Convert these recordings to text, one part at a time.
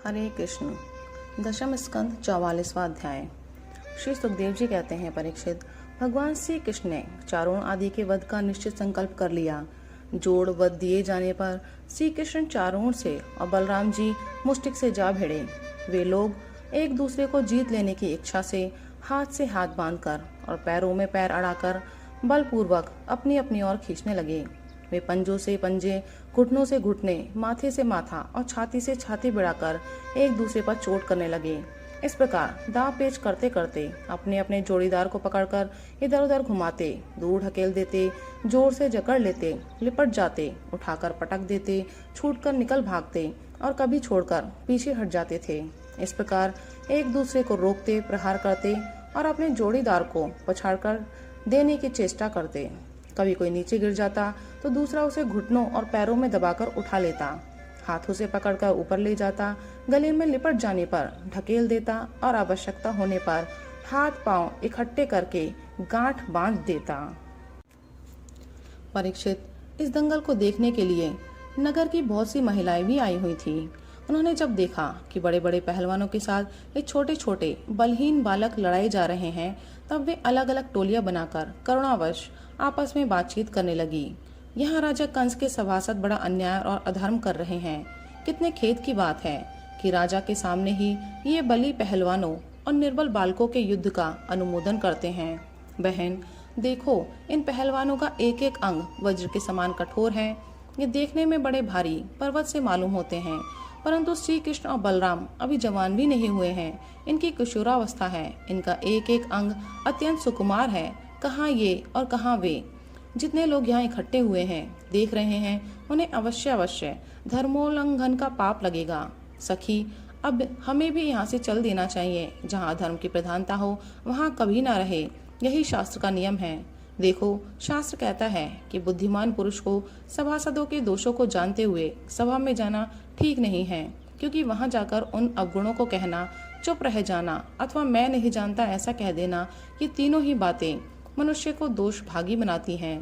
हरे कृष्ण। दशम स्कंद 44वां अध्याय। श्री सुखदेव जी कहते हैं, परीक्षित, भगवान श्री कृष्ण ने चारों आदि के वध का निश्चित संकल्प कर लिया। जोड़ वध दिए जाने पर श्री कृष्ण चारों से और बलराम जी मुष्टिक से जा भिड़े। वे लोग एक दूसरे को जीत लेने की इच्छा से हाथ से हाथ बांधकर और पैरों में पैर अड़ाकर बलपूर्वक अपनी अपनी ओर खींचने लगे। वे पंजों से पंजे, घुटनों से घुटने, माथे से माथा और छाती से छाती भिड़ाकर एक दूसरे पर चोट करने लगे। इस प्रकार दाव पेच करते करते अपने अपने जोड़ीदार को पकड़कर इधर उधर घुमाते, दूर ढकेल देते, जोर से जकड़ लेते, लिपट जाते, उठाकर पटक देते, छूटकर निकल भागते और कभी छोड़कर पीछे हट जाते थे। इस प्रकार एक दूसरे को रोकते, प्रहार करते और अपने जोड़ीदार को पछाड़कर देने की चेष्टा करते। कभी कोई नीचे गिर जाता तो दूसरा उसे घुटनों और पैरों में दबाकर उठा लेता, हाथों से पकड़कर ऊपर ले जाता, गले में लिपट जाने पर ढकेल देता और आवश्यकता होने पर हाथ पांव इकट्ठे करके गांठ बांध देता। परीक्षित, इस दंगल को देखने के लिए नगर की बहुत सी महिलाएं भी आई हुई थी। उन्होंने जब देखा कि बड़े बड़े पहलवानों के साथ ये छोटे छोटे बलहीन बालक लड़ाए जा रहे हैं, तब वे अलग अलग टोलियां बनाकर करुणावश आपस में बातचीत करने लगी। यहाँ राजा कंस के सभासद बड़ा अन्याय और अधर्म कर रहे हैं। कितने खेद की बात है कि राजा के सामने ही ये बली पहलवानों और निर्बल बालकों के युद्ध का अनुमोदन करते हैं। बहन देखो, इन पहलवानों का एक एक अंग वज्र के समान कठोर है। ये देखने में बड़े भारी पर्वत से मालूम होते हैं, परंतु श्री कृष्ण और बलराम अभी जवान भी नहीं हुए हैं। इनकी किशोरावस्था है। इनका एक एक अंग अत्यंत सुकुमार है। कहाँ ये और कहाँ वे। जितने लोग यहाँ इकट्ठे हुए हैं, देख रहे हैं, उन्हें अवश्य अवश्य धर्मोल्लंघन का पाप लगेगा। सखी, अब हमें भी यहाँ से चल देना चाहिए। जहाँ धर्म की प्रधानता हो वहाँ कभी न रहे, यही शास्त्र का नियम है। देखो, शास्त्र कहता है कि बुद्धिमान पुरुष को सभासदों के दोषों को जानते हुए सभा में जाना ठीक नहीं है, क्योंकि वहां जाकर उन अवगुणों को कहना, चुप रह जाना अथवा मैं नहीं जानता ऐसा कह देना, ये तीनों ही बातें मनुष्य को दोष भागी बनाती हैं।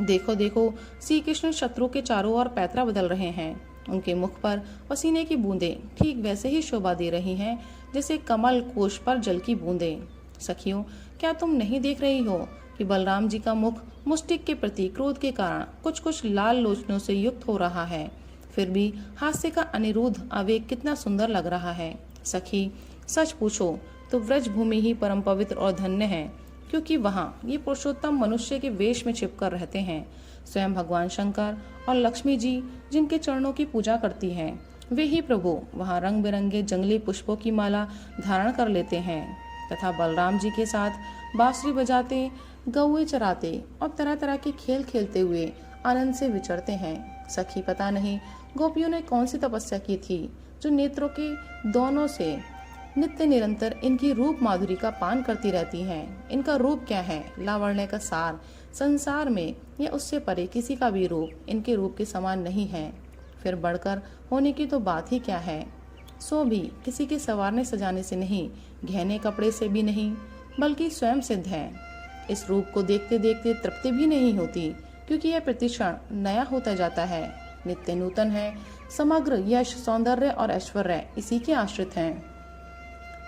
देखो देखो, श्री कृष्ण शत्रु के चारों ओर पैतरा बदल रहे हैं। उनके मुख पर पसीने की बूंदें ठीक वैसे ही शोभा दे रही हैं जैसे कमल कोश पर जल की बूंदें। सखियों, क्या तुम नहीं देख रही हो कि बलराम जी का मुख मुष्टिक के प्रति क्रोध के कारण कुछ कुछ लाल लोचनों से युक्त हो रहा है। फिर भी हास्य का अनिरुद्ध आवेग कितना सुंदर लग रहा है। सखी, सच पूछो तो व्रज भूमि ही परम पवित्र और धन्य है, क्योंकि वहाँ ये पुरुषोत्तम मनुष्य के वेश में छिपकर रहते हैं। स्वयं भगवान शंकर और लक्ष्मी जी जिनके चरणों की पूजा करती हैं, वे ही प्रभु वहाँ रंग बिरंगे जंगली पुष्पों की माला धारण कर लेते हैं तथा बलराम जी के साथ बांसुरी बजाते, गौए चराते और तरह तरह के खेल खेलते हुए आनंद से विचरते हैं। सखी, पता नहीं गोपियों ने कौन सी तपस्या की थी जो नेत्रों के दोनों से नित्य निरंतर इनकी रूप माधुरी का पान करती रहती हैं। इनका रूप क्या है, लावण्य का सार। संसार में या उससे परे किसी का भी रूप इनके रूप के समान नहीं है। फिर बढ़कर होने की तो बात ही क्या है। सो भी किसी के संवारने सजाने से नहीं, गहने कपड़े से भी नहीं, बल्कि स्वयं सिद्ध है। इस रूप को देखते देखते तृप्ति भी नहीं होती, क्योंकि यह प्रतिक्षण नया होता जाता है, नित्य नूतन है। समग्र यश, सौंदर्य और ऐश्वर्य इसी के आश्रित हैं।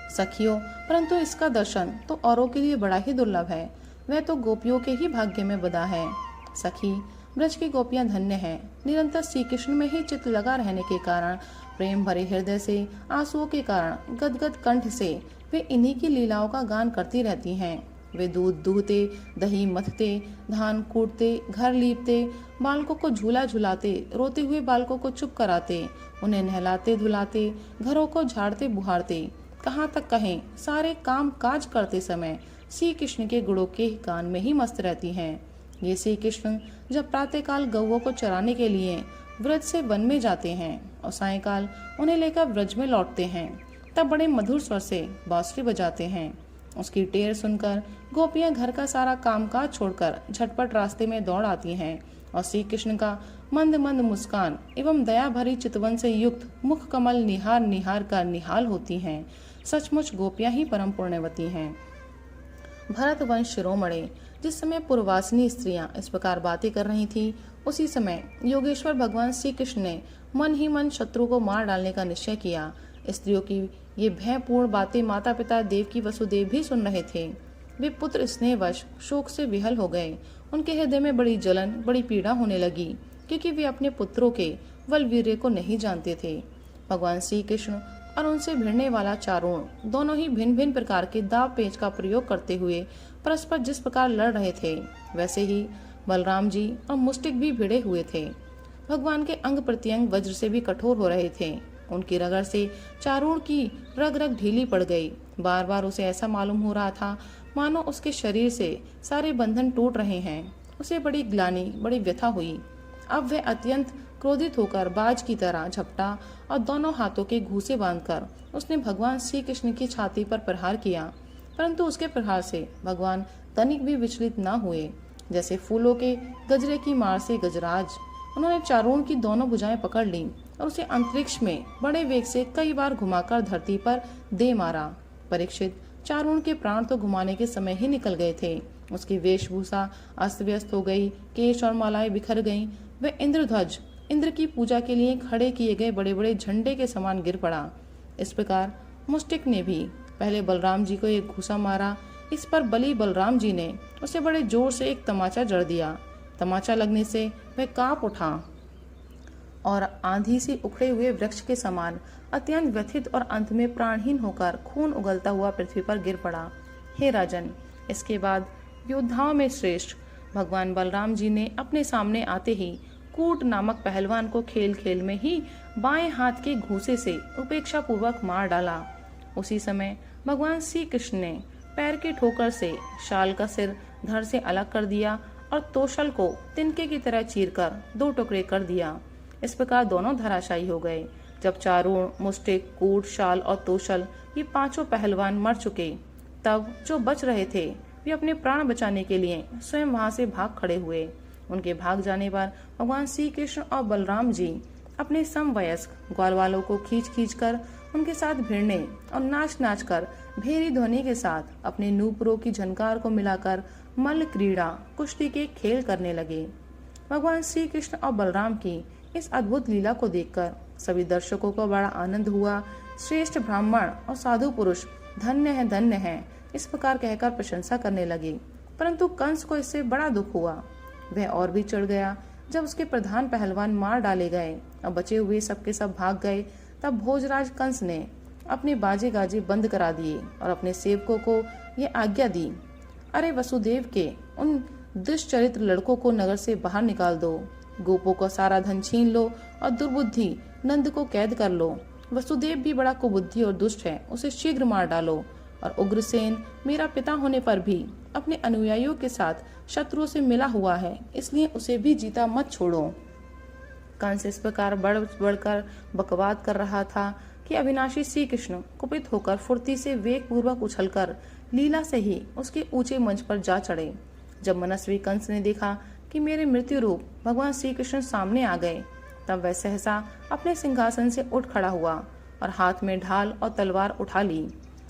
सखियों, परंतु इसका दर्शन तो औरों के लिए बड़ा ही दुर्लभ है। वह तो गोपियों के ही भाग्य में बदा है। सखी, ब्रज की गोपियां धन्य हैं। निरंतर श्री कृष्ण में ही चित्त लगा रहने के कारण, प्रेम भरे हृदय से, आंसुओं के कारण गदगद कंठ से वे इन्हीं की लीलाओं का गान करती रहती हैं। वे दूध दूहते, दही मथते, धान कूटते, घर लीपते, बालकों को झूला झुलाते, रोते हुए बालकों को चुप कराते, उन्हें नहलाते धुलाते, घरों को झाड़ते बुहारते, कहाँ तक कहें सारे काम काज करते समय श्री कृष्ण के गुणों के गान में ही मस्त रहती हैं। ये श्री कृष्ण जब प्रातःकाल गौओं को चराने के लिए व्रज से वन में जाते हैं और सायंकाल उन्हें लेकर व्रज में लौटते हैं, तब बड़े मधुर स्वर से बांसुरी बजाते हैं। उसकी टेर सुनकर गोपियां घर का सारा कामकाज छोड़कर झटपट रास्ते में दौड़ आती हैं और श्री कृष्ण का मंद मंद मुस्कान एवं दया भरी चितवन से युक्त मुख कमल निहार निहार कर निहाल होती हैं। सचमुच गोपियां ही परम पुण्यवती हैं। भरत वंश शिरोमणि जिस समय पूर्ववासिनी स्त्रियां इस प्रकार बातें कर रही थीं, उसी समय योगेश्वर भगवान श्री कृष्ण ने मन ही मन शत्रु को मार डालने का निश्चय किया। स्त्रियों की ये भयपूर्ण बातें माता पिता देवकी वसुदेव भी सुन रहे थे। वे पुत्र स्नेहवश शोक से विहल हो गए। उनके हृदय में बड़ी जलन, बड़ी पीड़ा होने लगी, क्योंकि वे अपने पुत्रों के बलवीर्य को नहीं जानते थे। भगवान श्री कृष्ण और उनसे भिड़ने वाला चारों दोनों ही भिन्न भिन्न प्रकार के दाव पेच का प्रयोग करते हुए परस्पर जिस प्रकार लड़ रहे थे, वैसे ही बलराम जी और मुष्टिक भी भिड़े हुए थे। भगवान के अंग प्रत्यंग वज्र से भी कठोर हो रहे थे। उनकी रगड़ से चारों की रग रग ढीली पड़ गई। बार बार उसे ऐसा मालूम हो रहा था मानो उसके शरीर से सारे बंधन टूट रहे हैं। उसे बड़ी ग्लानि, बड़ी व्यथा हुई। अब वह अत्यंत क्रोधित होकर बाज की तरह झपटा और दोनों हाथों के घूंसे बांधकर उसने भगवान श्री कृष्ण की छाती पर प्रहार किया। परंतु उसके प्रहार से भगवान तनिक भी विचलित न हुए। जैसे फूलों के गजरे की मार से गजराज, उन्होंने चारों की दोनों भुजाएं पकड़ ली और उसे अंतरिक्ष में बड़े वेग से कई बार घुमाकर धरती पर दे मारा। परीक्षित, चारों के प्राण तो घुमाने के समय ही निकल गए थे। उसकी वेशभूषा अस्त व्यस्त हो गई, केश और मालाएं बिखर गईं। वह इंद्रध्वज, इंद्र की पूजा के लिए खड़े किए गए बड़े बड़े झंडे के समान गिर पड़ा। इस प्रकार मुष्टिक ने भी पहले बलराम जी को एक घूसा मारा। इस पर बली बलराम जी ने उसे बड़े जोर से एक तमाचा जड़ दिया। तमाचा लगने से वह कांप उठा और आंधी से उखड़े हुए वृक्ष के समान अत्यंत व्यथित और अंत में प्राणहीन होकर खून उगलता हुआ पृथ्वी पर गिर पड़ा। हे राजन, इसके बाद योद्धाओं में श्रेष्ठ भगवान बलराम जी ने अपने सामने आते ही कूट नामक पहलवान को खेल खेल में ही बाएं हाथ के घूसे से उपेक्षा पूर्वक मार डाला। उसी समय भगवान श्री कृष्ण ने पैर की ठोकर से शाल का सिर धड़ से अलग कर दिया और तोशल को तिनके की तरह चीरकर दो टुकड़े कर दिया। इस प्रकार दोनों धराशायी हो गए। जब चारों, मुष्टिक, कूट, शाल और तोशल ये पांचों पहलवान मर चुके, तब जो बच रहे थे वे अपने प्राण बचाने के लिए स्वयं वहां से भाग खड़े हुए। उनके भाग जाने पर भगवान श्री कृष्ण और बलराम जी अपने समवयस्क ग्वाल वालों को खींच खींच कर उनके साथ भिड़ने और नाच नाच कर भेरी ध्वनि के साथ अपने नूपुरों की झनकार को मिलाकर मल्ल क्रीड़ा, कुश्ती के खेल करने लगे। भगवान श्री कृष्ण और बलराम की इस अद्भुत लीला को देखकर सभी दर्शकों को बड़ा आनंद हुआ। श्रेष्ठ ब्राह्मण और साधु पुरुष धन्य है, धन्य है, इस प्रकार कहकर प्रशंसा करने लगे। परंतु कंस को इससे बड़ा दुख हुआ। वह और भी चढ़ गया। जब उसके प्रधान पहलवान मार डाले गए और बचे हुए सबके सब भाग गए, तब भोजराज कंस ने अपने बाजे गाजे बंद करा दिए और अपने सेवकों को ये आज्ञा दी, अरे वसुदेव के उन दुष्चरित्र लड़कों को नगर से बाहर निकाल दो। गोपों को सारा धन छीन लो और दुर्बुद्धि नंद को कैद कर लो। वसुदेव भी बड़ा कुबुद्धि और दुष्ट है, उसे शीघ्र मार डालो। और उग्रसेन मेरा पिता होने पर भी अपने अनुयायियों के साथ शत्रुओं से मिला हुआ है, इसलिए उसे भी जीता मत छोड़ो। कंस इस प्रकार बढ़ बढ़कर बकवाद कर रहा था कि अविनाशी श्री कृष्ण कुपित होकर फुर्ती से वेग पूर्वक उछलकर लीला से ही उसके ऊंचे मंच पर जा चढ़े। जब मनस्वी कंस ने देखा कि मेरे मृत्यु रूप भगवान श्री कृष्ण सामने आ गए, तब वह सहसा अपने सिंहासन से उठ खड़ा हुआ और हाथ में ढाल और तलवार उठा ली।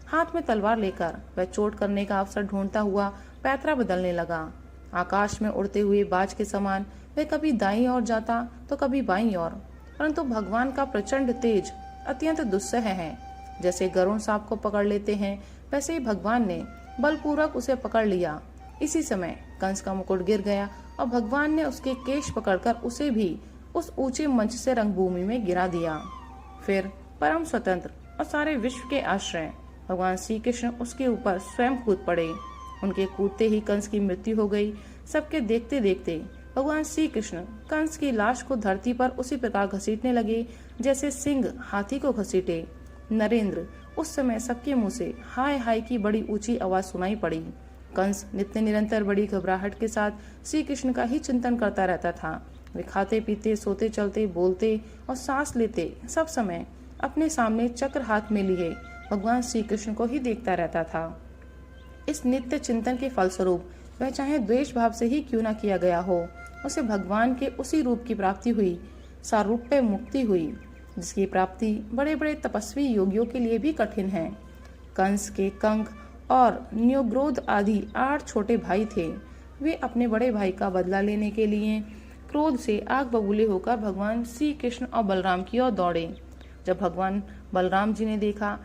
हाथ में तलवार लेकर वह चोट करने का अवसर ढूंढता हुआ पैतरा बदलने लगा। आकाश में उड़ते हुए बाज के समान वह कभी दाईं ओर जाता तो कभी बाईं ओर, परंतु भगवान का प्रचंड तेज अत्यंत दुस्सह है। जैसे गरुड़ सांप को पकड़ लेते हैं, वैसे ही भगवान ने बलपूर्वक उसे पकड़ लिया। इसी समय कंस का मुकुट गिर गया और भगवान ने उसके केश पकड़कर उसे भी उस ऊंचे मंच से रंगभूमि में गिरा दिया। फिर परम स्वतंत्र और सारे विश्व के आश्रय भगवान श्री कृष्ण उसके ऊपर स्वयं कूद पड़े। उनके कूदते ही कंस की मृत्यु हो गई। सबके देखते देखते भगवान श्री कृष्ण कंस की लाश को धरती पर उसी प्रकार घसीटने लगे जैसे सिंह हाथी को घसीटे। नरेंद्र, उस समय सबके मुंह से हाय हाय की बड़ी ऊंची आवाज सुनाई पड़ी। कंस नित्य निरंतर बड़ी घबराहट के साथ श्री कृष्ण का ही चिंतन करता रहता था। वे खाते पीते, सोते चलते, बोलते और सांस लेते सब समय अपने सामने चक्र हाथ में लिए भगवान श्री कृष्ण को ही देखता रहता था। इस नित्य चिंतन के फलस्वरूप वह चाहे द्वेष भाव से ही क्यों न किया गया हो, उसे भगवान के उसी रूप की प्राप्ति हुई, सारूप्य मुक्ति हुई, जिसकी प्राप्ति बड़े बड़े तपस्वी योगियों के लिए भी कठिन है। कंस के कंक और न्योग्रोध आदि 8 छोटे भाई थे। वे अपने बड़े भाई का बदला लेने के लिए क्रोध से आग बबूले होकर भगवान श्री कृष्ण और बलराम की ओर दौड़े। जब भगवान बलराम जी ने देखा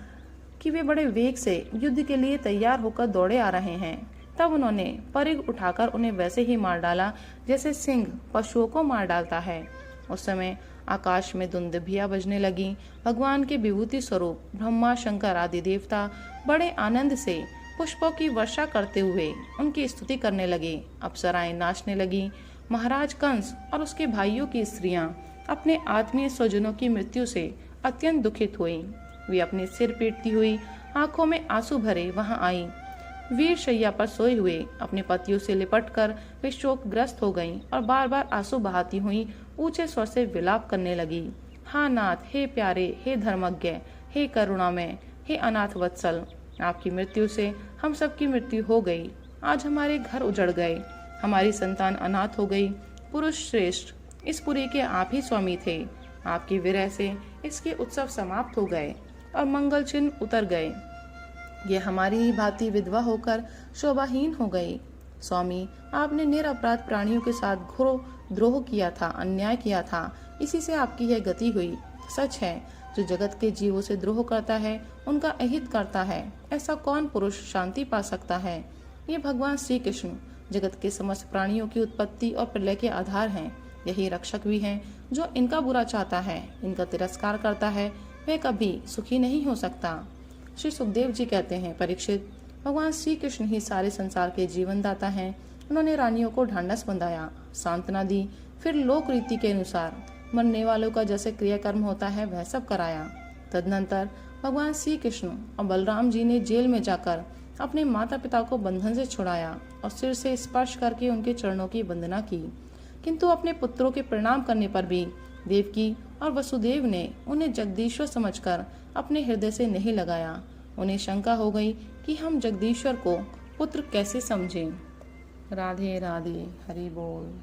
कि वे बड़े वेग से युद्ध के लिए तैयार होकर दौड़े आ रहे हैं, तब उन्होंने परिघ उठाकर उन्हें वैसे ही मार डाला जैसे सिंह पशुओं को मार डालता है। उस समय आकाश में दुंदुभियां बजने लगी। भगवान के विभूति स्वरूप ब्रह्मा शंकर आदि देवता बड़े आनंद से पुष्पों की वर्षा करते हुए उनकी स्तुति करने लगे। अप्सराएं नाचने लगी। महाराज कंस और उसके भाइयों की स्त्रियां अपने आत्मीय स्वजनों की मृत्यु से अत्यंत दुखित हुई। वे अपने सिर पीटती हुई आंखों में आंसू भरे वहां आई। वीर शैया पर सोए हुए अपने पतियों से लिपटकर वे शोकग्रस्त हो गईं और बार बार आंसू बहाती हुई ऊंचे स्वर से विलाप करने लगी। हाँ नाथ, हे प्यारे, हे धर्मज्ञ, हे करुणामय, हे अनाथ वत्सल, आपकी मृत्यु से हम सबकी मृत्यु हो गई। आज हमारे घर उजड़ गए, हमारी संतान अनाथ हो गई। पुरुष श्रेष्ठ, इस पुरी के आप ही स्वामी थे। आपकी विरह से इसके उत्सव समाप्त हो गए और मंगल चिन्ह उतर गए। ये हमारी ही भांति विधवा होकर शोभाहीन हो गई। स्वामी, आपने निरपराध प्राणियों के साथ घोर द्रोह किया था, अन्याय किया था, इसी से आपकी यह गति हुई। सच है, जो जगत के जीवों से द्रोह करता है उनका अहित करता है। ऐसा कौन पुरुष शांति पा सकता है? ये भगवान श्री कृष्ण जगत के समस्त प्राणियों की उत्पत्ति और प्रलय के आधार हैं। यही रक्षक भी हैं। जो इनका बुरा चाहता है, इनका तिरस्कार करता है, वह कभी सुखी नहीं हो सकता। श्री सुखदेव जी कहते हैं, परीक्षित, भगवान श्री कृष्ण ही सारे संसार के जीवन दाता हैं। उन्होंने रानियों को ढांढस बंधाया, सांत्वना दी, फिर लोक रीति के अनुसार मरने वालों का जैसे क्रियाकर्म होता है वह सब कराया। तदनंतर भगवान श्री कृष्ण और बलराम जी ने जेल में जाकर अपने माता पिता को बंधन से छुड़ाया और सिर से स्पर्श करके उनके चरणों की वंदना की। किंतु अपने पुत्रों के प्रणाम करने पर भी देवकी और वसुदेव ने उन्हें जगदीश्वर समझकर अपने हृदय से नहीं लगाया। उन्हें शंका हो गई कि हम जगदीश्वर को पुत्र कैसे समझें। राधे राधे, हरि बोल।